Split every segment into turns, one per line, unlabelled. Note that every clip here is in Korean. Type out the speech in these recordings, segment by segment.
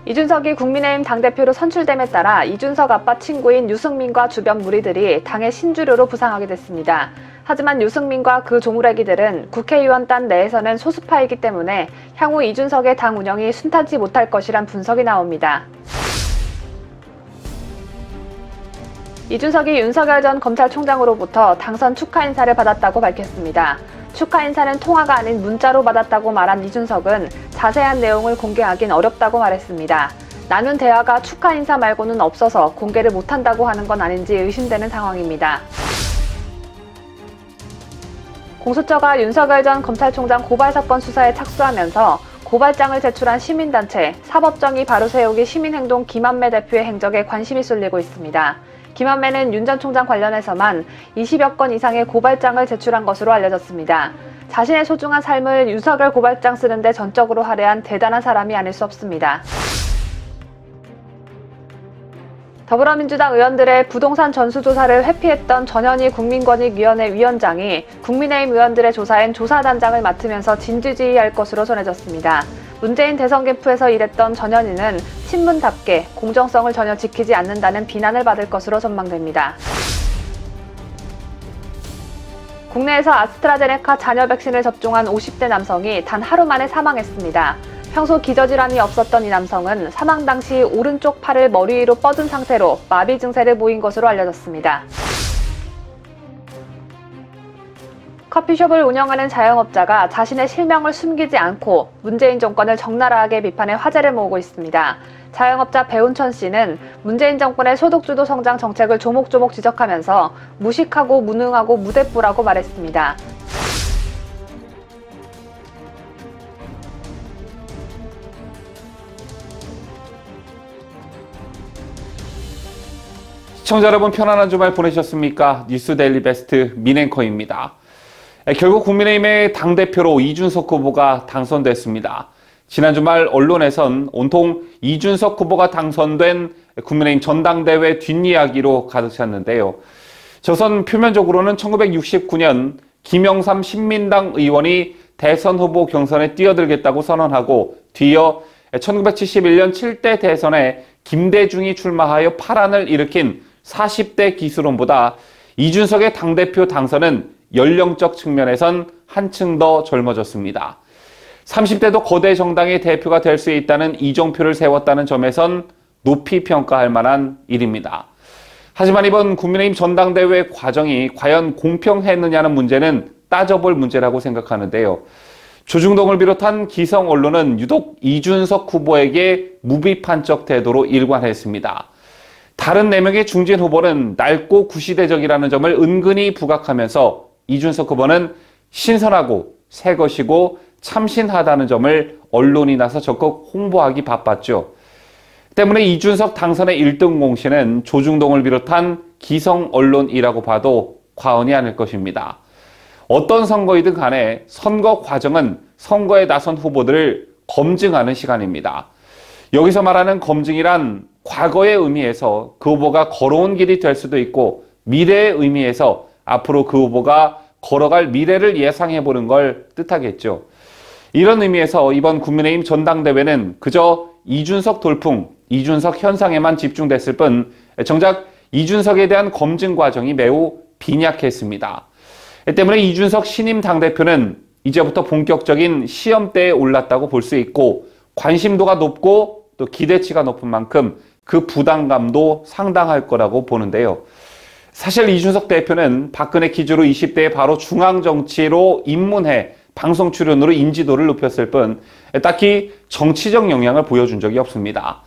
이준석이 국민의힘 당대표로 선출됨에 따라 이준석 아빠 친구인 유승민과 주변 무리들이 당의 신주류로 부상하게 됐습니다. 하지만 유승민과 그 조무래기들은 국회의원단 내에서는 소수파이기 때문에 향후 이준석의 당 운영이 순탄치 못할 것이란 분석이 나옵니다. 이준석이 윤석열 전 검찰총장으로부터 당선 축하 인사를 받았다고 밝혔습니다. 축하 인사는 통화가 아닌 문자로 받았다고 말한 이준석은 자세한 내용을 공개하긴 어렵다고 말했습니다. 나눈 대화가 축하 인사 말고는 없어서 공개를 못한다고 하는 건 아닌지 의심되는 상황입니다. 공수처가 윤석열 전 검찰총장 고발사건 수사에 착수하면서 고발장을 제출한 시민단체 사법정의 바로 세우기 시민행동 김한매 대표의 행적에 관심이 쏠리고 있습니다. 김한매는 윤 전 총장 관련해서만 20여 건 이상의 고발장을 제출한 것으로 알려졌습니다. 자신의 소중한 삶을 윤석열 고발장 쓰는데 전적으로 할애한 대단한 사람이 아닐 수 없습니다. 더불어민주당 의원들의 부동산 전수조사를 회피했던 전현희 국민권익위원회 위원장이 국민의힘 의원들의 조사엔 조사단장을 맡으면서 진두지휘할 것으로 전해졌습니다. 문재인 대선 캠프에서 일했던 전현희는 친문답게 공정성을 전혀 지키지 않는다는 비난을 받을 것으로 전망됩니다. 국내에서 아스트라제네카 잔여 백신을 접종한 50대 남성이 단 하루 만에 사망했습니다. 평소 기저질환이 없었던 이 남성은 사망 당시 오른쪽 팔을 머리 위로 뻗은 상태로 마비 증세를 보인 것으로 알려졌습니다. 커피숍을 운영하는 자영업자가 자신의 실명을 숨기지 않고 문재인 정권을 적나라하게 비판해 화제를 모으고 있습니다. 자영업자 배운천 씨는 문재인 정권의 소득주도 성장 정책을 조목조목 지적하면서 무식하고 무능하고 무대뽀라고 말했습니다.
시청자 여러분, 편안한 주말 보내셨습니까? 뉴스데일리 베스트 민앵커입니다. 결국 국민의힘의 당대표로 이준석 후보가 당선됐습니다. 지난 주말 언론에선 온통 이준석 후보가 당선된 국민의힘 전당대회 뒷이야기로 가득 찼는데요. 저선 표면적으로는 1969년 김영삼 신민당 의원이 대선 후보 경선에 뛰어들겠다고 선언하고 뒤이어 1971년 7대 대선에 김대중이 출마하여 파란을 일으킨 40대 기수론보다 이준석의 당대표 당선은 연령적 측면에선 한층 더 젊어졌습니다. 30대도 거대 정당의 대표가 될 수 있다는 이정표를 세웠다는 점에선 높이 평가할 만한 일입니다. 하지만 이번 국민의힘 전당대회 과정이 과연 공평했느냐는 문제는 따져볼 문제라고 생각하는데요. 조중동을 비롯한 기성 언론은 유독 이준석 후보에게 무비판적 태도로 일관했습니다. 다른 4명의 중진 후보는 낡고 구시대적이라는 점을 은근히 부각하면서 이준석 후보는 신선하고 새 것이고 참신하다는 점을 언론이 나서 적극 홍보하기 바빴죠. 때문에 이준석 당선의 1등 공신은 조중동을 비롯한 기성 언론이라고 봐도 과언이 아닐 것입니다. 어떤 선거이든 간에 선거 과정은 선거에 나선 후보들을 검증하는 시간입니다. 여기서 말하는 검증이란 과거의 의미에서 그 후보가 걸어온 길이 될 수도 있고 미래의 의미에서 앞으로 그 후보가 걸어갈 미래를 예상해보는 걸 뜻하겠죠. 이런 의미에서 이번 국민의힘 전당대회는 그저 이준석 돌풍, 이준석 현상에만 집중됐을 뿐 정작 이준석에 대한 검증 과정이 매우 빈약했습니다. 때문에 이준석 신임 당대표는 이제부터 본격적인 시험대에 올랐다고 볼 수 있고 관심도가 높고 또 기대치가 높은 만큼 그 부담감도 상당할 거라고 보는데요. 사실 이준석 대표는 박근혜 기조로 20대에 바로 중앙정치로 입문해 방송 출연으로 인지도를 높였을 뿐 딱히 정치적 영향을 보여준 적이 없습니다.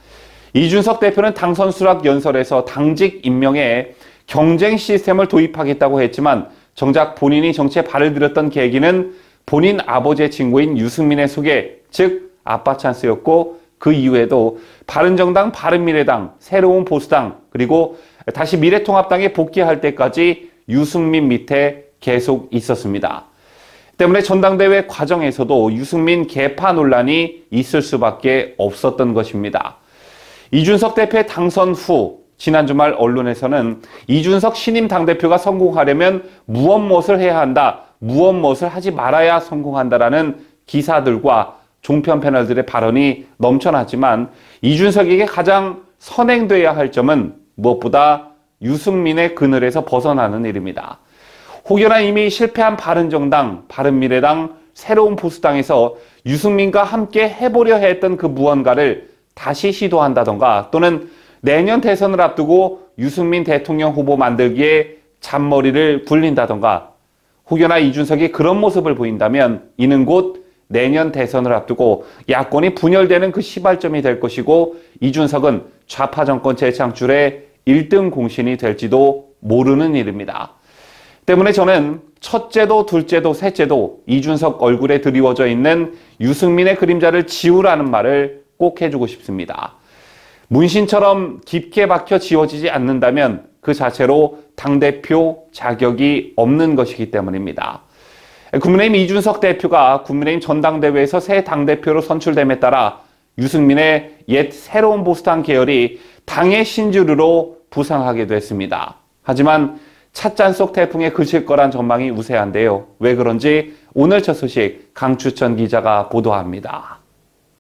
이준석 대표는 당선 수락 연설에서 당직 임명에 경쟁 시스템을 도입하겠다고 했지만 정작 본인이 정치에 발을 들였던 계기는 본인 아버지의 친구인 유승민의 소개, 즉 아빠 찬스였고 그 이후에도 바른정당, 바른미래당, 새로운 보수당, 그리고 다시 미래통합당에 복귀할 때까지 유승민 밑에 계속 있었습니다. 때문에 전당대회 과정에서도 유승민 계파 논란이 있을 수밖에 없었던 것입니다. 이준석 대표의 당선 후 지난 주말 언론에서는 이준석 신임 당대표가 성공하려면 무엇 해야 한다, 무엇 하지 말아야 성공한다라는 기사들과 종편 패널들의 발언이 넘쳐났지만 이준석에게 가장 선행돼야 할 점은 무엇보다 유승민의 그늘에서 벗어나는 일입니다. 혹여나 이미 실패한 바른정당, 바른미래당, 새로운 보수당에서 유승민과 함께 해보려 했던 그 무언가를 다시 시도한다던가 또는 내년 대선을 앞두고 유승민 대통령 후보 만들기에 잔머리를 굴린다던가 혹여나 이준석이 그런 모습을 보인다면 이는 곧 내년 대선을 앞두고 야권이 분열되는 그 시발점이 될 것이고 이준석은 좌파 정권 재창출의 1등 공신이 될지도 모르는 일입니다. 때문에 저는 첫째도 둘째도 셋째도 이준석 얼굴에 드리워져 있는 유승민의 그림자를 지우라는 말을 꼭 해주고 싶습니다. 문신처럼 깊게 박혀 지워지지 않는다면 그 자체로 당대표 자격이 없는 것이기 때문입니다. 국민의힘 이준석 대표가 국민의힘 전당대회에서 새 당대표로 선출됨에 따라 유승민의 옛 새로운 보수당 계열이 당의 신주류로 부상하게 됐습니다. 하지만 찻잔 속 태풍에 그칠 거란 전망이 우세한데요. 왜 그런지 오늘 첫 소식 강추천 기자가 보도합니다.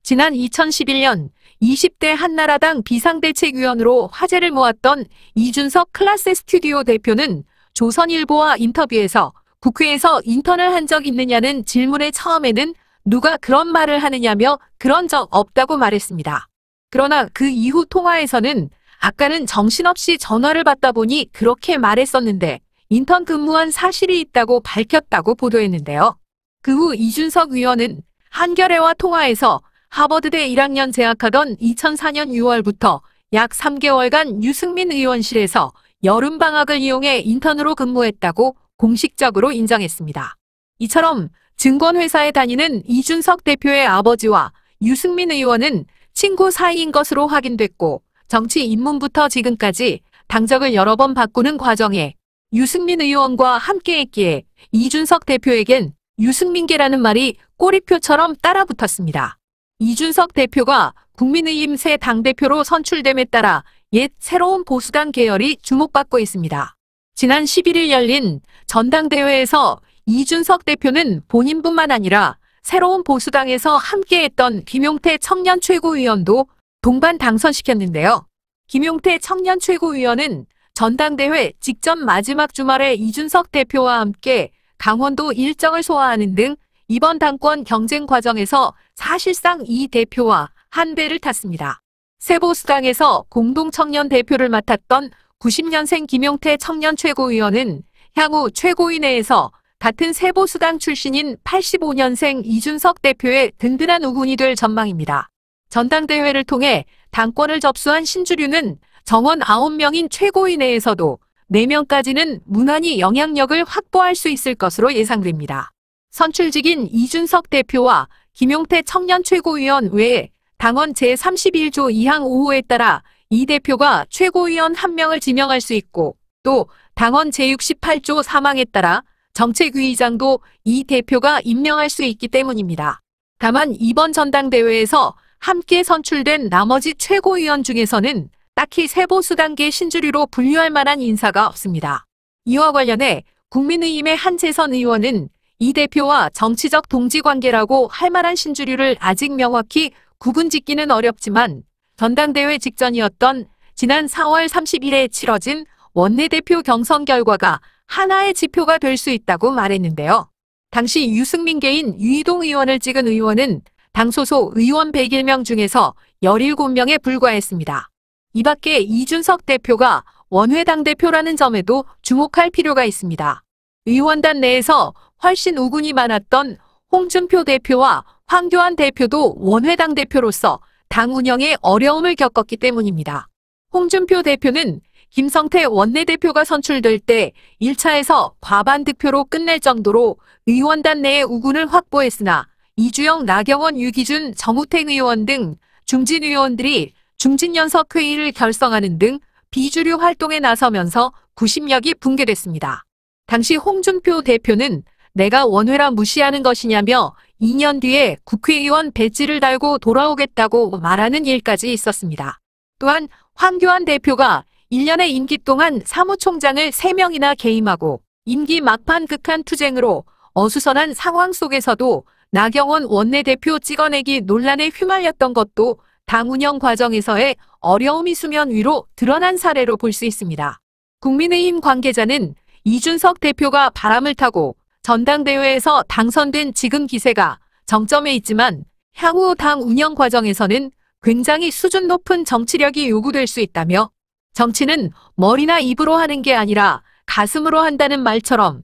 지난 2011년 20대 한나라당 비상대책위원으로 화제를 모았던 이준석 클라스 스튜디오 대표는 조선일보와 인터뷰에서 국회에서 인턴을 한 적 있느냐는 질문에 처음에는 누가 그런 말을 하느냐며 그런 적 없다고 말했습니다. 그러나 그 이후 통화에서는 아까는 정신없이 전화를 받다 보니 그렇게 말했었는데 인턴 근무한 사실이 있다고 밝혔다고 보도했는데요. 그 후 이준석 의원은 한겨레와 통화에서 하버드대 1학년 재학하던 2004년 6월부터 약 3개월간 유승민 의원실에서 여름방학을 이용해 인턴으로 근무했다고 공식적으로 인정했습니다. 이처럼 증권회사에 다니는 이준석 대표의 아버지와 유승민 의원은 친구 사이인 것으로 확인됐고 정치 입문부터 지금까지 당적을 여러 번 바꾸는 과정에 유승민 의원과 함께했기에 이준석 대표에겐 유승민계라는 말이 꼬리표처럼 따라붙었습니다. 이준석 대표가 국민의힘 새 당대표로 선출됨에 따라 옛 새로운 보수당 계열이 주목받고 있습니다. 지난 11일 열린 전당대회에서 이준석 대표는 본인뿐만 아니라 새로운 보수당에서 함께했던 김용태 청년 최고위원도 동반 당선시켰는데요. 김용태 청년 최고위원은 전당대회 직전 마지막 주말에 이준석 대표와 함께 강원도 일정을 소화하는 등 이번 당권 경쟁 과정에서 사실상 이 대표와 한 배를 탔습니다. 새보수당에서 공동청년 대표를 맡았던 90년생 김용태 청년 최고위원은 향후 최고위 내에서 같은 새보수당 출신인 85년생 이준석 대표의 든든한 우군이 될 전망입니다. 전당대회를 통해 당권을 접수한 신주류는 정원 9명인 최고위 내에서도 4명까지는 무난히 영향력을 확보할 수 있을 것으로 예상됩니다. 선출직인 이준석 대표와 김용태 청년 최고위원 외에 당원 제31조 2항 5호에 따라 이 대표가 최고위원 1명을 지명할 수 있고 또 당원 제68조 3항에 따라 정책위의장도 이 대표가 임명할 수 있기 때문입니다. 다만 이번 전당대회에서 함께 선출된 나머지 최고위원 중에서는 딱히 새보수당계 신주류로 분류할 만한 인사가 없습니다. 이와 관련해 국민의힘의 한재선 의원은 이 대표와 정치적 동지관계라고 할 만한 신주류를 아직 명확히 구분짓기는 어렵지만 전당대회 직전이었던 지난 4월 30일에 치러진 원내대표 경선 결과가 하나의 지표가 될 수 있다고 말했는데요. 당시 유승민계인 유이동 의원을 찍은 의원은 당 소속 의원 101명 중에서 17명에 불과했습니다. 이 밖에 이준석 대표가 원외 당대표라는 점에도 주목할 필요가 있습니다. 의원단 내에서 훨씬 우군이 많았던 홍준표 대표와 황교안 대표도 원외 당대표로서 당 운영에 어려움을 겪었기 때문입니다. 홍준표 대표는 김성태 원내대표가 선출될 때 1차에서 과반 득표로 끝낼 정도로 의원단 내의 우군을 확보했으나 이주영, 나경원, 유기준, 정우택 의원 등 중진 의원들이 중진연석 회의를 결성하는 등 비주류 활동에 나서면서 구심력이 붕괴됐습니다. 당시 홍준표 대표는 내가 원외라 무시하는 것이냐며 2년 뒤에 국회의원 배지를 달고 돌아오겠다고 말하는 일까지 있었습니다. 또한 황교안 대표가 1년의 임기 동안 사무총장을 3명이나 개임하고 임기 막판 극한 투쟁으로 어수선한 상황 속에서도 나경원 원내대표 찍어내기 논란에 휘말렸던 것도 당 운영 과정에서의 어려움이 수면 위로 드러난 사례로 볼 수 있습니다. 국민의힘 관계자는 이준석 대표가 바람을 타고 전당대회에서 당선된 지금 기세가 정점에 있지만 향후 당 운영 과정에서는 굉장히 수준 높은 정치력이 요구될 수 있다며 정치는 머리나 입으로 하는 게 아니라 가슴으로 한다는 말처럼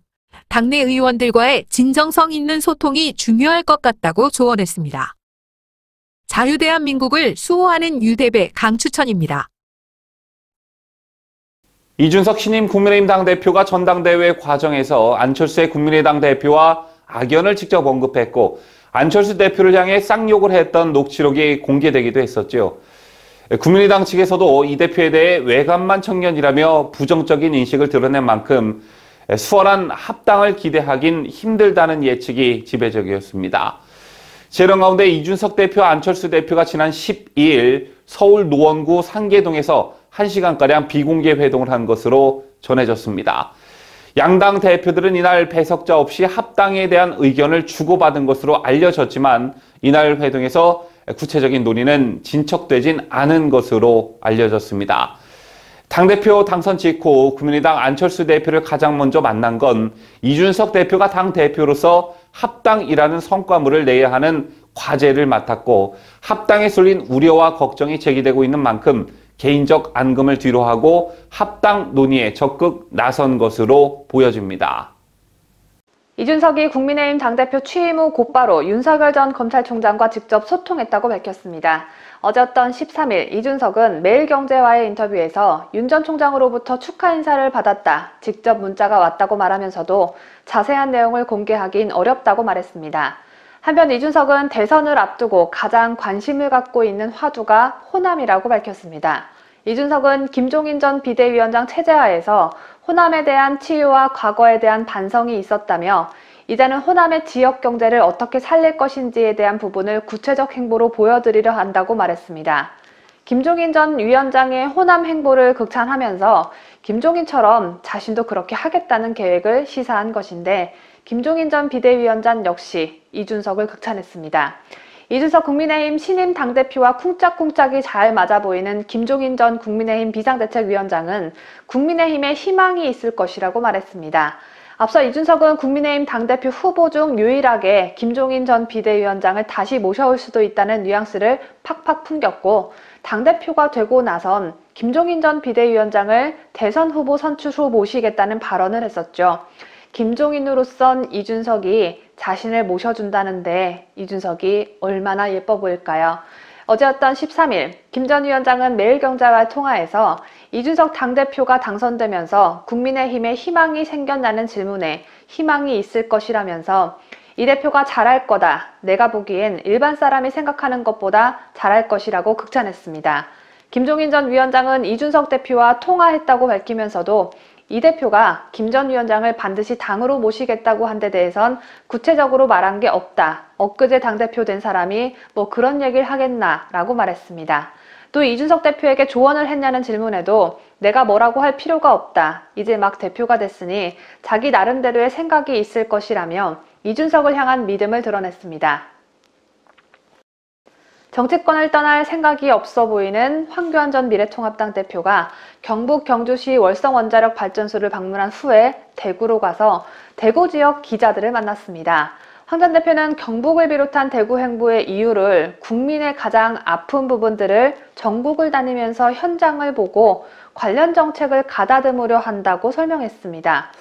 당내 의원들과의 진정성 있는 소통이 중요할 것 같다고 조언했습니다. 자유대한민국을 수호하는 유대배 강추천입니다.
이준석 신임 국민의힘 당대표가 전당대회 과정에서 안철수의 국민의당 대표와 악연을 직접 언급했고 안철수 대표를 향해 쌍욕을 했던 녹취록이 공개되기도 했었죠. 국민의당 측에서도 이 대표에 대해 외관만 청년이라며 부정적인 인식을 드러낸 만큼 수월한 합당을 기대하긴 힘들다는 예측이 지배적이었습니다. 이런 가운데 이준석 대표, 안철수 대표가 지난 12일 서울 노원구 상계동에서 1시간가량 비공개 회동을 한 것으로 전해졌습니다. 양당 대표들은 이날 배석자 없이 합당에 대한 의견을 주고받은 것으로 알려졌지만 이날 회동에서 구체적인 논의는 진척되진 않은 것으로 알려졌습니다. 당대표 당선 직후 국민의당 안철수 대표를 가장 먼저 만난 건 이준석 대표가 당대표로서 합당이라는 성과물을 내야 하는 과제를 맡았고 합당에 쏠린 우려와 걱정이 제기되고 있는 만큼 개인적 앙금을 뒤로하고 합당 논의에 적극 나선 것으로 보여집니다.
이준석이 국민의힘 당대표 취임 후 곧바로 윤석열 전 검찰총장과 직접 소통했다고 밝혔습니다. 어제였던 13일 이준석은 매일경제와의 인터뷰에서 윤 전 총장으로부터 축하 인사를 받았다, 직접 문자가 왔다고 말하면서도 자세한 내용을 공개하긴 어렵다고 말했습니다. 한편 이준석은 대선을 앞두고 가장 관심을 갖고 있는 화두가 호남이라고 밝혔습니다. 이준석은 김종인 전 비대위원장 체제하에서 호남에 대한 치유와 과거에 대한 반성이 있었다며 이제는 호남의 지역 경제를 어떻게 살릴 것인지에 대한 부분을 구체적 행보로 보여드리려 한다고 말했습니다. 김종인 전 위원장의 호남 행보를 극찬하면서 김종인처럼 자신도 그렇게 하겠다는 계획을 시사한 것인데 김종인 전 비대위원장 역시 이준석을 극찬했습니다. 이준석 국민의힘 신임 당대표와 쿵짝쿵짝이 잘 맞아 보이는 김종인 전 국민의힘 비상대책위원장은 국민의힘에 희망이 있을 것이라고 말했습니다. 앞서 이준석은 국민의힘 당대표 후보 중 유일하게 김종인 전 비대위원장을 다시 모셔올 수도 있다는 뉘앙스를 팍팍 풍겼고 당대표가 되고 나선 김종인 전 비대위원장을 대선 후보 선출 후 모시겠다는 발언을 했었죠. 김종인으로선 이준석이 자신을 모셔준다는데 이준석이 얼마나 예뻐 보일까요? 어제였던 13일 김 전 위원장은 매일경제와 통화에서 이준석 당대표가 당선되면서 국민의힘에 희망이 생겼냐는 질문에 희망이 있을 것이라면서 이 대표가 잘할 거다, 내가 보기엔 일반 사람이 생각하는 것보다 잘할 것이라고 극찬했습니다. 김종인 전 위원장은 이준석 대표와 통화했다고 밝히면서도 이 대표가 김 전 위원장을 반드시 당으로 모시겠다고 한 데 대해선 구체적으로 말한 게 없다. 엊그제 당대표 된 사람이 뭐 그런 얘기를 하겠나 라고 말했습니다. 또 이준석 대표에게 조언을 했냐는 질문에도 내가 뭐라고 할 필요가 없다. 이제 막 대표가 됐으니 자기 나름대로의 생각이 있을 것이라며 이준석을 향한 믿음을 드러냈습니다. 정치권을 떠날 생각이 없어 보이는 황교안 전 미래통합당 대표가 경북 경주시 월성원자력 발전소를 방문한 후에 대구로 가서 대구 지역 기자들을 만났습니다. 황 전 대표는 경북을 비롯한 대구 행보의 이유를 국민의 가장 아픈 부분들을 전국을 다니면서 현장을 보고 관련 정책을 가다듬으려 한다고 설명했습니다.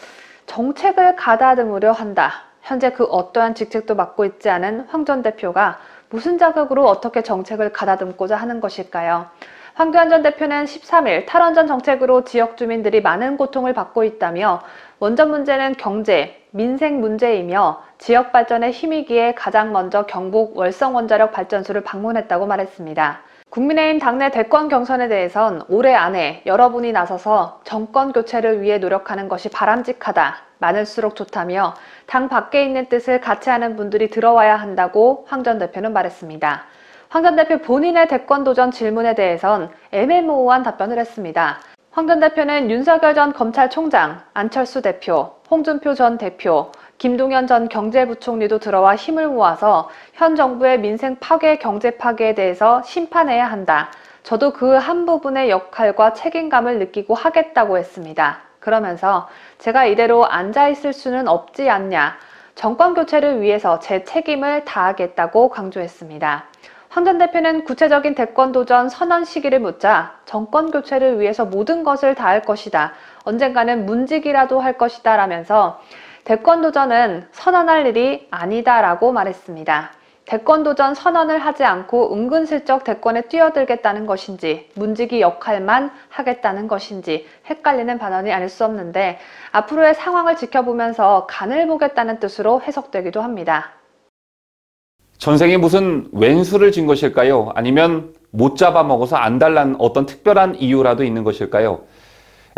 정책을 가다듬으려 한다. 현재 그 어떠한 직책도 맡고 있지 않은 황 전 대표가 무슨 자격으로 어떻게 정책을 가다듬고자 하는 것일까요? 황교안 전 대표는 13일 탈원전 정책으로 지역 주민들이 많은 고통을 받고 있다며 원전 문제는 경제, 민생 문제이며 지역 발전에 힘이기에 가장 먼저 경북 월성원자력 발전소를 방문했다고 말했습니다. 국민의힘 당내 대권 경선에 대해선 올해 안에 여러분이 나서서 정권 교체를 위해 노력하는 것이 바람직하다. 많을수록 좋다며 당 밖에 있는 뜻을 같이 하는 분들이 들어와야 한다고 황 전 대표는 말했습니다. 황 전 대표 본인의 대권 도전 질문에 대해선 애매모호한 답변을 했습니다. 황 전 대표는 윤석열 전 검찰총장, 안철수 대표, 홍준표 전 대표, 김동연 전 경제부총리도 들어와 힘을 모아서 현 정부의 민생 파괴, 경제 파괴에 대해서 심판해야 한다. 저도 그 한 부분의 역할과 책임감을 느끼고 하겠다고 했습니다. 그러면서 제가 이대로 앉아있을 수는 없지 않냐. 정권 교체를 위해서 제 책임을 다하겠다고 강조했습니다. 황 전 대표는 구체적인 대권 도전 선언 시기를 묻자 정권 교체를 위해서 모든 것을 다할 것이다. 언젠가는 문직이라도 할 것이다 라면서 대권 도전은 선언할 일이 아니다라고 말했습니다. 대권 도전 선언을 하지 않고 은근슬쩍 대권에 뛰어들겠다는 것인지 문직이 역할만 하겠다는 것인지 헷갈리는 발언이 아닐 수 없는데 앞으로의 상황을 지켜보면서 간을 보겠다는 뜻으로 해석되기도 합니다.
전생에 무슨 왼수를 진 것일까요? 아니면 못 잡아먹어서 안달난 어떤 특별한 이유라도 있는 것일까요?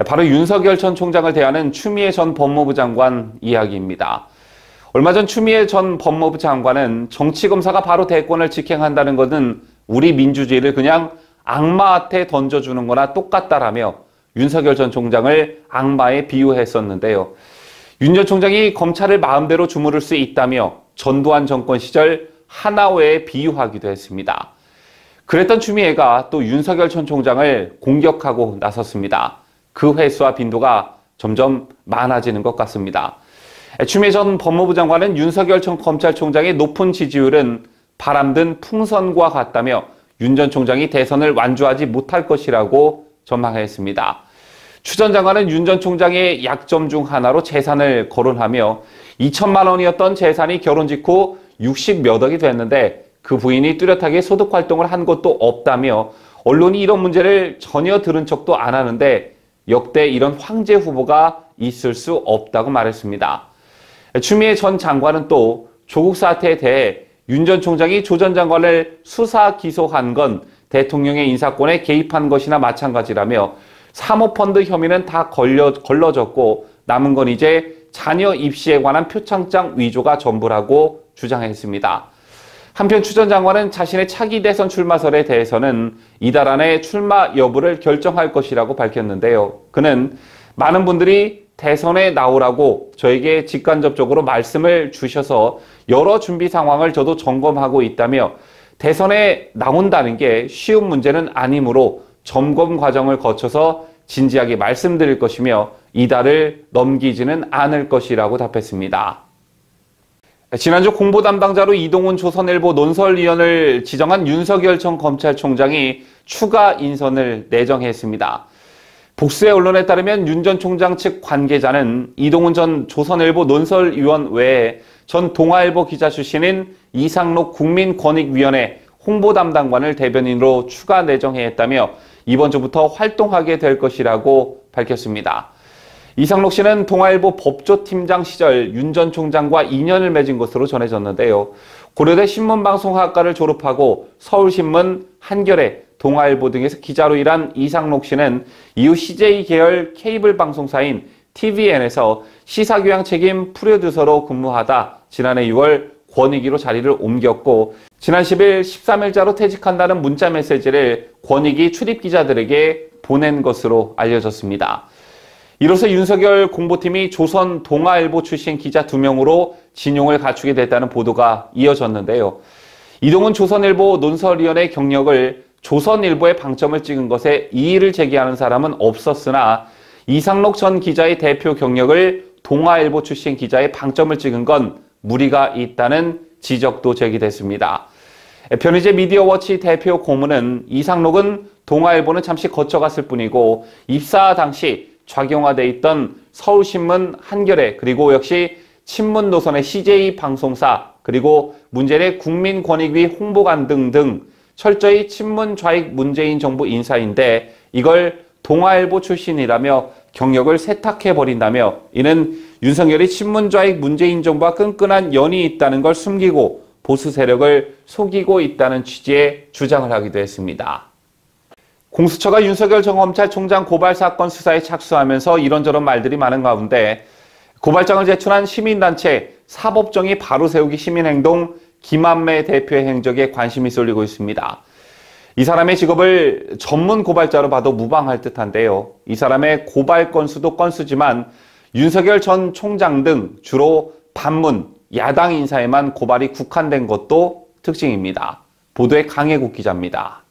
바로 윤석열 전 총장을 대하는 추미애 전 법무부 장관 이야기입니다. 얼마 전 추미애 전 법무부 장관은 정치검사가 바로 대권을 직행한다는 것은 우리 민주주의를 그냥 악마한테 던져주는 거나 똑같다라며 윤석열 전 총장을 악마에 비유했었는데요. 윤 전 총장이 검찰을 마음대로 주무를 수 있다며 전두환 정권 시절 하나회에 비유하기도 했습니다. 그랬던 추미애가 또 윤석열 전 총장을 공격하고 나섰습니다. 그 횟수와 빈도가 점점 많아지는 것 같습니다. 추미애 전 법무부 장관은 윤석열 전 검찰총장의 높은 지지율은 바람든 풍선과 같다며 윤 전 총장이 대선을 완주하지 못할 것이라고 전망했습니다. 추 전 장관은 윤 전 총장의 약점 중 하나로 재산을 거론하며 2천만 원이었던 재산이 결혼 직후 60몇 억이 됐는데 그 부인이 뚜렷하게 소득 활동을 한 것도 없다며 언론이 이런 문제를 전혀 들은 척도 안 하는데 역대 이런 황제 후보가 있을 수 없다고 말했습니다. 추미애 전 장관은 또 조국 사태에 대해 윤 전 총장이 조 전 장관을 수사 기소한 건 대통령의 인사권에 개입한 것이나 마찬가지라며 사모펀드 혐의는 다 걸러졌고 남은 건 이제 자녀 입시에 관한 표창장 위조가 전부라고 주장했습니다. 한편 추 전 장관은 자신의 차기 대선 출마설에 대해서는 이달 안에 출마 여부를 결정할 것이라고 밝혔는데요. 그는 많은 분들이 대선에 나오라고 저에게 직간접적으로 말씀을 주셔서 여러 준비 상황을 저도 점검하고 있다며 대선에 나온다는 게 쉬운 문제는 아니므로 점검 과정을 거쳐서 진지하게 말씀드릴 것이며 이달을 넘기지는 않을 것이라고 답했습니다. 지난주 공보 담당자로 이동훈 조선일보 논설위원을 지정한 윤석열 전 검찰총장이 추가 인선을 내정했습니다. 복수의 언론에 따르면 윤 전 총장 측 관계자는 이동훈 전 조선일보 논설위원 외에 전 동아일보 기자 출신인 이상록 국민권익위원회 홍보 담당관을 대변인으로 추가 내정했다며 이번 주부터 활동하게 될 것이라고 밝혔습니다. 이상록 씨는 동아일보 법조팀장 시절 윤 전 총장과 인연을 맺은 것으로 전해졌는데요. 고려대 신문방송학과를 졸업하고 서울신문, 한겨레, 동아일보 등에서 기자로 일한 이상록 씨는 이후 CJ 계열 케이블 방송사인 TVN에서 시사교양 책임 프로듀서로 근무하다 지난해 6월 권익위로 자리를 옮겼고 지난 10일 13일자로 퇴직한다는 문자 메시지를 권익위 출입기자들에게 보낸 것으로 알려졌습니다. 이로써 윤석열 공보팀이 조선 동아일보 출신 기자 2명으로 진용을 갖추게 됐다는 보도가 이어졌는데요. 이동훈 조선일보 논설위원회 경력을 조선일보의 방점을 찍은 것에 이의를 제기하는 사람은 없었으나 이상록 전 기자의 대표 경력을 동아일보 출신 기자의 방점을 찍은 건 무리가 있다는 지적도 제기됐습니다. 변희재 미디어워치 대표 고문은 이상록은 동아일보는 잠시 거쳐갔을 뿐이고 입사 당시 좌경화돼 있던 서울신문, 한겨레 그리고 역시 친문 노선의 CJ 방송사 그리고 문재인의 국민권익위 홍보관 등등 철저히 친문 좌익 문재인 정부 인사인데 이걸 동아일보 출신이라며 경력을 세탁해버린다며 이는 윤석열이 친문 좌익 문재인 정부와 끈끈한 연이 있다는 걸 숨기고 보수 세력을 속이고 있다는 취지의 주장을 하기도 했습니다. 공수처가 윤석열 전 검찰총장 고발 사건 수사에 착수하면서 이런저런 말들이 많은 가운데 고발장을 제출한 시민단체 사법정의 바로 세우기 시민행동 김한매 대표의 행적에 관심이 쏠리고 있습니다. 이 사람의 직업을 전문 고발자로 봐도 무방할 듯한데요. 이 사람의 고발 건수도 건수지만 윤석열 전 총장 등 주로 반문, 야당 인사에만 고발이 국한된 것도 특징입니다. 보도에 강혜국 기자입니다.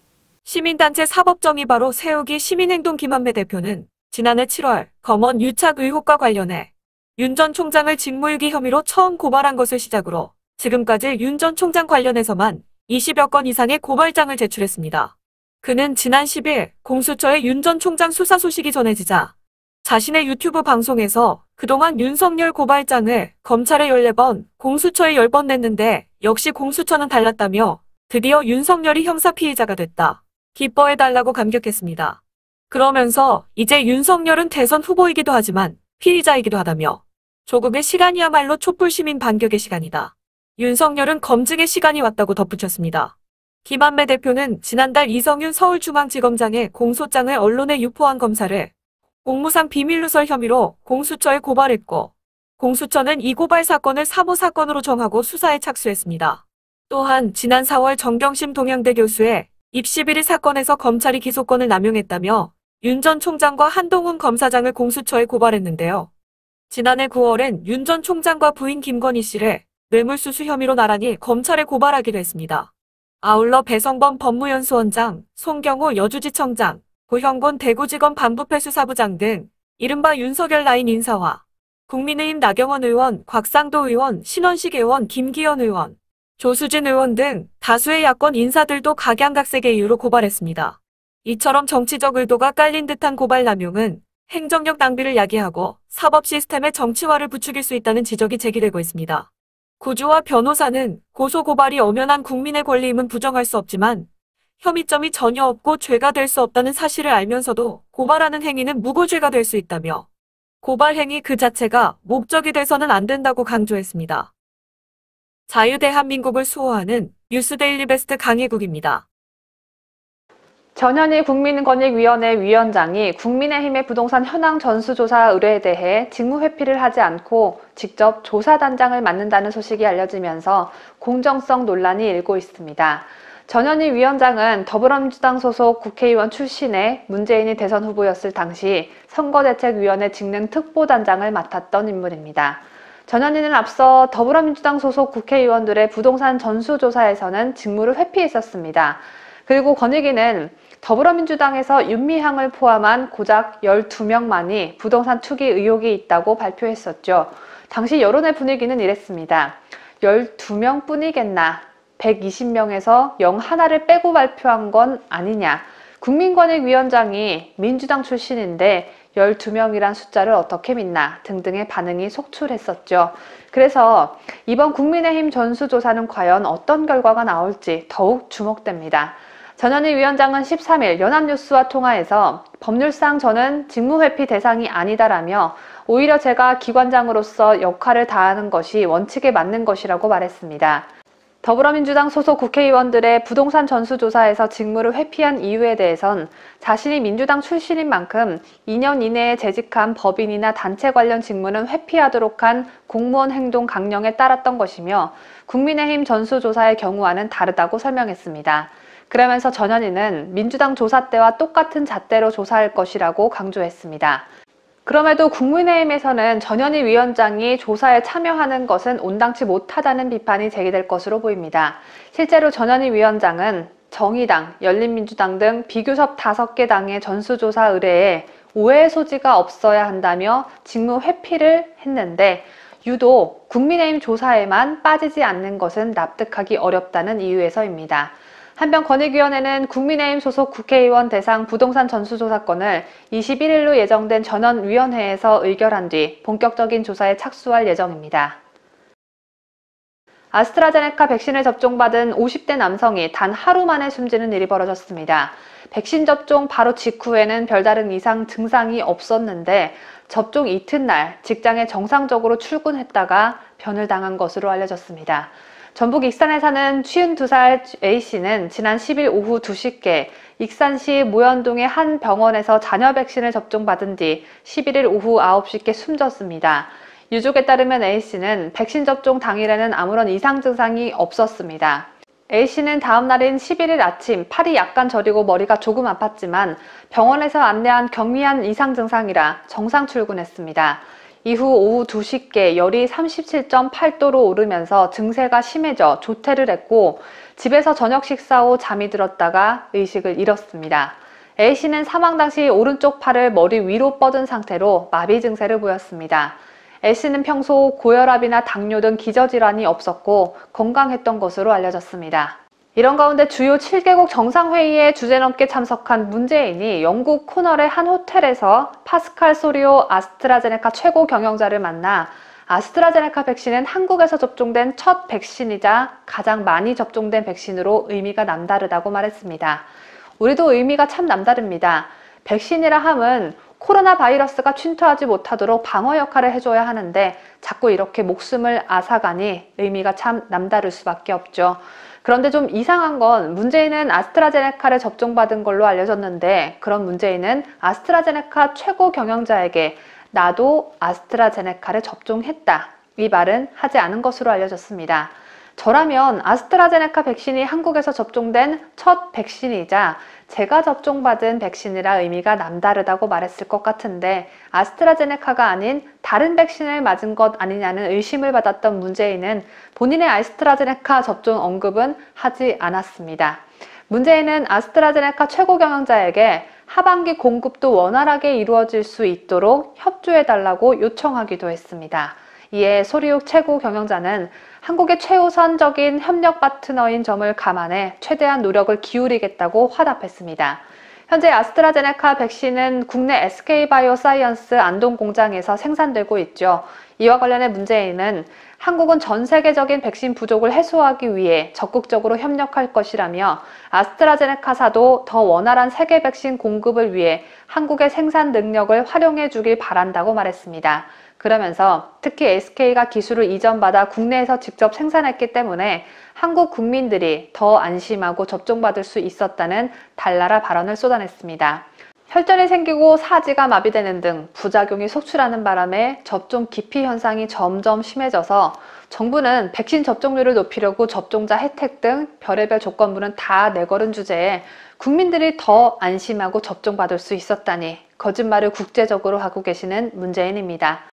시민단체 사법정의 바로 세우기 시민행동 김한배 대표는 지난해 7월 검언 유착 의혹과 관련해 윤 전 총장을 직무유기 혐의로 처음 고발한 것을 시작으로 지금까지 윤 전 총장 관련해서만 20여 건 이상의 고발장을 제출했습니다. 그는 지난 10일 공수처의 윤 전 총장 수사 소식이 전해지자 자신의 유튜브 방송에서 그동안 윤석열 고발장을 검찰에 14번, 공수처에 10번 냈는데 역시 공수처는 달랐다며 드디어 윤석열이 형사 피의자가 됐다. 기뻐해달라고 감격했습니다. 그러면서 이제 윤석열은 대선 후보이기도 하지만 피의자이기도 하다며 조국의 시간이야말로 촛불 시민 반격의 시간이다. 윤석열은 검증의 시간이 왔다고 덧붙였습니다. 김한배 대표는 지난달 이성윤 서울중앙지검장의 공소장을 언론에 유포한 검사를 공무상 비밀누설 혐의로 공수처에 고발했고 공수처는 이 고발 사건을 사모사건으로 정하고 수사에 착수했습니다. 또한 지난 4월 정경심 동양대 교수의 입시 비리 사건에서 검찰이 기소권을 남용했다며 윤 전 총장과 한동훈 검사장을 공수처에 고발했는데요. 지난해 9월엔 윤 전 총장과 부인 김건희 씨를 뇌물수수 혐의로 나란히 검찰에 고발하기도 했습니다. 아울러 배성범 법무연수원장, 송경호 여주지청장, 고형곤 대구지검 반부패 수사부장 등 이른바 윤석열 라인 인사와 국민의힘 나경원 의원, 곽상도 의원, 신원식 의원, 김기현 의원, 조수진 의원 등 다수의 야권 인사들도 각양각색의 이유로 고발했습니다. 이처럼 정치적 의도가 깔린 듯한 고발 남용은 행정력 낭비를 야기하고 사법 시스템의 정치화를 부추길 수 있다는 지적이 제기되고 있습니다. 구주와 변호사는 고소 고발이 엄연한 국민의 권리임은 부정할 수 없지만 혐의점이 전혀 없고 죄가 될 수 없다는 사실을 알면서도 고발하는 행위는 무고죄가 될 수 있다며 고발 행위 그 자체가 목적이 돼서는 안 된다고 강조했습니다. 자유대한민국을 수호하는 뉴스데일리 베스트 강혜국입니다.
전현희 국민권익위원회 위원장이 국민의힘의 부동산 현황 전수조사 의뢰에 대해 직무회피를 하지 않고 직접 조사단장을 맡는다는 소식이 알려지면서 공정성 논란이 일고 있습니다. 전현희 위원장은 더불어민주당 소속 국회의원 출신의 문재인이 대선 후보였을 당시 선거대책위원회 직능 특보단장을 맡았던 인물입니다. 전현희는 앞서 더불어민주당 소속 국회의원들의 부동산 전수조사에서는 직무를 회피했었습니다. 그리고 권익위는 더불어민주당에서 윤미향을 포함한 고작 12명만이 부동산 투기 의혹이 있다고 발표했었죠. 당시 여론의 분위기는 이랬습니다. 12명 뿐이겠나? 120명에서 0하나를 빼고 발표한 건 아니냐? 국민권익위원장이 민주당 출신인데 12명이란 숫자를 어떻게 믿나? 등등의 반응이 속출했었죠. 그래서 이번 국민의힘 전수조사는 과연 어떤 결과가 나올지 더욱 주목됩니다. 전현희 위원장은 13일 연합뉴스와 통화에서 법률상 저는 직무회피 대상이 아니다라며 오히려 제가 기관장으로서 역할을 다하는 것이 원칙에 맞는 것이라고 말했습니다. 더불어민주당 소속 국회의원들의 부동산 전수조사에서 직무를 회피한 이유에 대해선 자신이 민주당 출신인 만큼 2년 이내에 재직한 법인이나 단체 관련 직무는 회피하도록 한 공무원 행동 강령에 따랐던 것이며 국민의힘 전수조사의 경우와는 다르다고 설명했습니다. 그러면서 전현희는 민주당 조사 때와 똑같은 잣대로 조사할 것이라고 강조했습니다. 그럼에도 국민의힘에서는 전현희 위원장이 조사에 참여하는 것은 온당치 못하다는 비판이 제기될 것으로 보입니다. 실제로 전현희 위원장은 정의당, 열린민주당 등 비교섭 5개 당의 전수조사 의뢰에 오해의 소지가 없어야 한다며 직무 회피를 했는데 유독 국민의힘 조사에만 빠지지 않는 것은 납득하기 어렵다는 이유에서입니다. 한편 권익위원회는 국민의힘 소속 국회의원 대상 부동산 전수조사건을 21일로 예정된 전원위원회에서 의결한 뒤 본격적인 조사에 착수할 예정입니다. 아스트라제네카 백신을 접종받은 50대 남성이 단 하루 만에 숨지는 일이 벌어졌습니다. 백신 접종 바로 직후에는 별다른 이상 증상이 없었는데 접종 이튿날 직장에 정상적으로 출근했다가 변을 당한 것으로 알려졌습니다. 전북 익산에 사는 52살 A씨는 지난 10일 오후 2시께 익산시 모현동의 한 병원에서 잔여 백신을 접종받은 뒤 11일 오후 9시께 숨졌습니다. 유족에 따르면 A씨는 백신 접종 당일에는 아무런 이상 증상이 없었습니다. A씨는 다음 날인 11일 아침 팔이 약간 저리고 머리가 조금 아팠지만 병원에서 안내한 경미한 이상 증상이라 정상 출근했습니다. 이후 오후 2시께 열이 37.8도로 오르면서 증세가 심해져 조퇴를 했고 집에서 저녁 식사 후 잠이 들었다가 의식을 잃었습니다. A씨는 사망 당시 오른쪽 팔을 머리 위로 뻗은 상태로 마비 증세를 보였습니다. A씨는 평소 고혈압이나 당뇨 등 기저질환이 없었고 건강했던 것으로 알려졌습니다. 이런 가운데 주요 7개국 정상회의에 주제넘게 참석한 문재인이 영국 코널의 한 호텔에서 파스칼 소리오 아스트라제네카 최고 경영자를 만나 아스트라제네카 백신은 한국에서 접종된 첫 백신이자 가장 많이 접종된 백신으로 의미가 남다르다고 말했습니다. 우리도 의미가 참 남다릅니다. 백신이라 함은 코로나 바이러스가 침투하지 못하도록 방어 역할을 해줘야 하는데 자꾸 이렇게 목숨을 앗아가니 의미가 참 남다를 수밖에 없죠. 그런데 좀 이상한 건 문재인은 아스트라제네카를 접종받은 걸로 알려졌는데 그런 문재인은 아스트라제네카 최고 경영자에게 나도 아스트라제네카를 접종했다. 이 말은 하지 않은 것으로 알려졌습니다. 저라면 아스트라제네카 백신이 한국에서 접종된 첫 백신이자 제가 접종받은 백신이라 의미가 남다르다고 말했을 것 같은데 아스트라제네카가 아닌 다른 백신을 맞은 것 아니냐는 의심을 받았던 문재인은 본인의 아스트라제네카 접종 언급은 하지 않았습니다. 문재인은 아스트라제네카 최고 경영자에게 하반기 공급도 원활하게 이루어질 수 있도록 협조해달라고 요청하기도 했습니다. 이에 소리욱 최고 경영자는 한국의 최우선적인 협력 파트너인 점을 감안해 최대한 노력을 기울이겠다고 화답했습니다. 현재 아스트라제네카 백신은 국내 SK바이오사이언스 안동 공장에서 생산되고 있죠. 이와 관련해 문재인은 한국은 전 세계적인 백신 부족을 해소하기 위해 적극적으로 협력할 것이라며 아스트라제네카사도 더 원활한 세계 백신 공급을 위해 한국의 생산 능력을 활용해 주길 바란다고 말했습니다. 그러면서 특히 SK가 기술을 이전받아 국내에서 직접 생산했기 때문에 한국 국민들이 더 안심하고 접종받을 수 있었다는 달나라 발언을 쏟아냈습니다. 혈전이 생기고 사지가 마비되는 등 부작용이 속출하는 바람에 접종 기피 현상이 점점 심해져서 정부는 백신 접종률을 높이려고 접종자 혜택 등 별의별 조건부는 다 내걸은 주제에 국민들이 더 안심하고 접종받을 수 있었다니 거짓말을 국제적으로 하고 계시는 문재인입니다.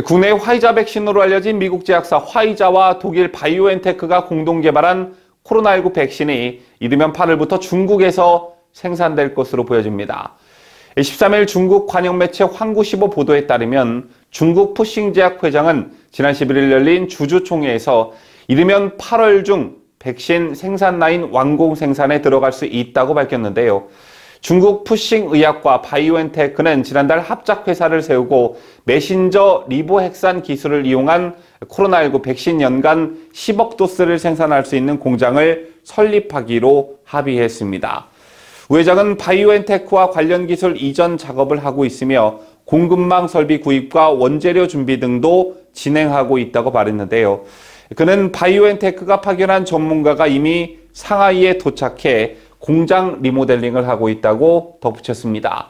국내 화이자 백신으로 알려진 미국 제약사 화이자와 독일 바이오엔테크가 공동 개발한 코로나19 백신이 이르면 8월부터 중국에서 생산될 것으로 보여집니다. 13일 중국 관영 매체 황구15 보도에 따르면 중국 푸싱제약 회장은 지난 11일 열린 주주총회에서 이르면 8월 중 백신 생산 라인 완공 생산에 들어갈 수 있다고 밝혔는데요. 중국 푸싱의약과 바이오엔테크는 지난달 합작회사를 세우고 메신저 리보핵산 기술을 이용한 코로나19 백신 연간 10억 도스를 생산할 수 있는 공장을 설립하기로 합의했습니다. 우 회장은 바이오엔테크와 관련 기술 이전 작업을 하고 있으며 공급망 설비 구입과 원재료 준비 등도 진행하고 있다고 말했는데요. 그는 바이오엔테크가 파견한 전문가가 이미 상하이에 도착해 공장 리모델링을 하고 있다고 덧붙였습니다.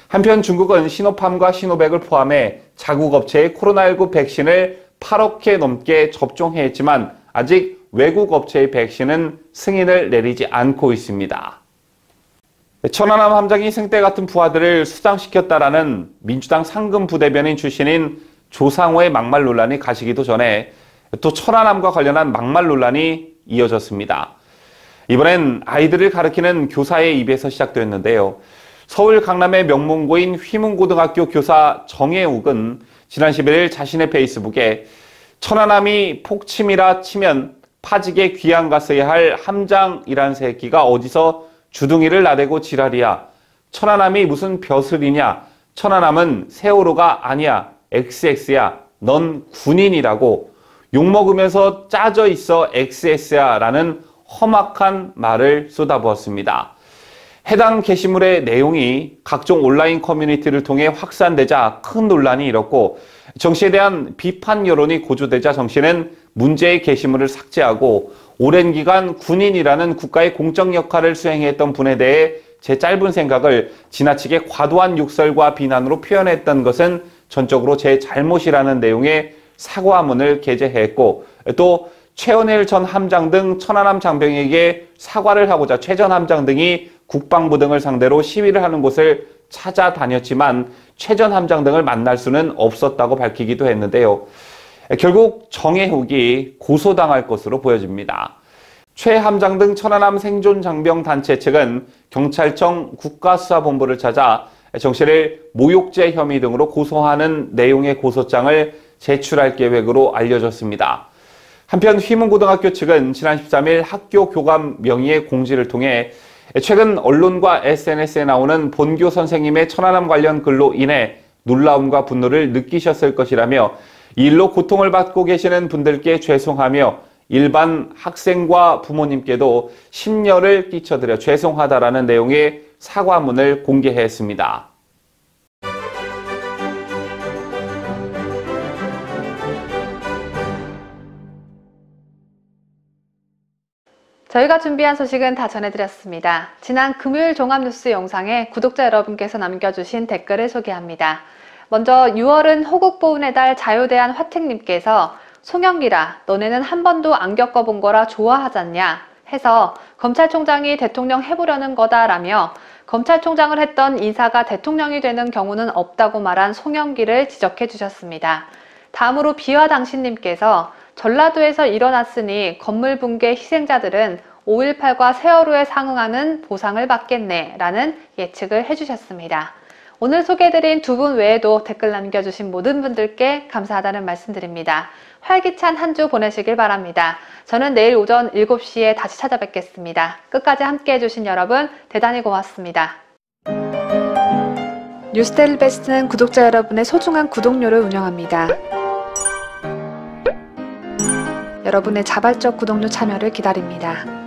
한편 중국은 시노팜과 시노백을 포함해 자국 업체의 코로나19 백신을 8억 개 넘게 접종했지만 아직 외국 업체의 백신은 승인을 내리지 않고 있습니다. 천안함 함장이 생떼 같은 부하들을 수장시켰다라는 민주당 상금 부대변인 출신인 조상호의 막말 논란이 가시기도 전에 또 천안함과 관련한 막말 논란이 이어졌습니다. 이번엔 아이들을 가르치는 교사의 입에서 시작되었는데요. 서울 강남의 명문고인 휘문고등학교 교사 정혜욱은 지난 11일 자신의 페이스북에 천안함이 폭침이라 치면 파직에 귀양 갔어야 할 함장이란 새끼가 어디서 주둥이를 나대고 지랄이야. 천안함이 무슨 벼슬이냐. 천안함은 세월호가 아니야. XX야. 넌 군인이라고. 욕먹으면서 짜져 있어 XS야 라는 험악한 말을 쏟아부었습니다. 해당 게시물의 내용이 각종 온라인 커뮤니티를 통해 확산되자 큰 논란이 일었고 정 씨에 대한 비판 여론이 고조되자 정 씨는 문제의 게시물을 삭제하고 오랜 기간 군인이라는 국가의 공적 역할을 수행했던 분에 대해 제 짧은 생각을 지나치게 과도한 욕설과 비난으로 표현했던 것은 전적으로 제 잘못이라는 내용의 사과문을 게재했고 또 최원일 전 함장 등 천안함 장병에게 사과를 하고자 최 전 함장 등이 국방부 등을 상대로 시위를 하는 곳을 찾아다녔지만 최 전 함장 등을 만날 수는 없었다고 밝히기도 했는데요. 결국 정혜욱이 고소당할 것으로 보여집니다. 최 함장 등 천안함 생존 장병 단체 측은 경찰청 국가수사본부를 찾아 정 씨를 모욕죄 혐의 등으로 고소하는 내용의 고소장을 제출할 계획으로 알려졌습니다. 한편 휘문고등학교 측은 지난 13일 학교 교감 명의의 공지를 통해 최근 언론과 SNS에 나오는 본교 선생님의 천안함 관련 글로 인해 놀라움과 분노를 느끼셨을 것이라며 이 일로 고통을 받고 계시는 분들께 죄송하며 일반 학생과 부모님께도 심려를 끼쳐드려 죄송하다라는 내용의 사과문을 공개했습니다.
저희가 준비한 소식은 다 전해드렸습니다. 지난 금요일 종합뉴스 영상에 구독자 여러분께서 남겨주신 댓글을 소개합니다. 먼저 6월은 호국보훈의 달 자유대한 화택님께서 송영길아, 너네는 한 번도 안 겪어본 거라 좋아하잖냐 해서 검찰총장이 대통령 해보려는 거다라며 검찰총장을 했던 인사가 대통령이 되는 경우는 없다고 말한 송영길을 지적해 주셨습니다. 다음으로 비와당신님께서 전라도에서 일어났으니 건물 붕괴 희생자들은 5.18과 세월호에 상응하는 보상을 받겠네 라는 예측을 해주셨습니다. 오늘 소개해드린 두 분 외에도 댓글 남겨주신 모든 분들께 감사하다는 말씀드립니다. 활기찬 한 주 보내시길 바랍니다. 저는 내일 오전 7시에 다시 찾아뵙겠습니다. 끝까지 함께 해주신 여러분 대단히 고맙습니다. 뉴스데일리 베스트는 구독자 여러분의 소중한 구독료를 운영합니다. 여러분의 자발적 구독료 참여를 기다립니다.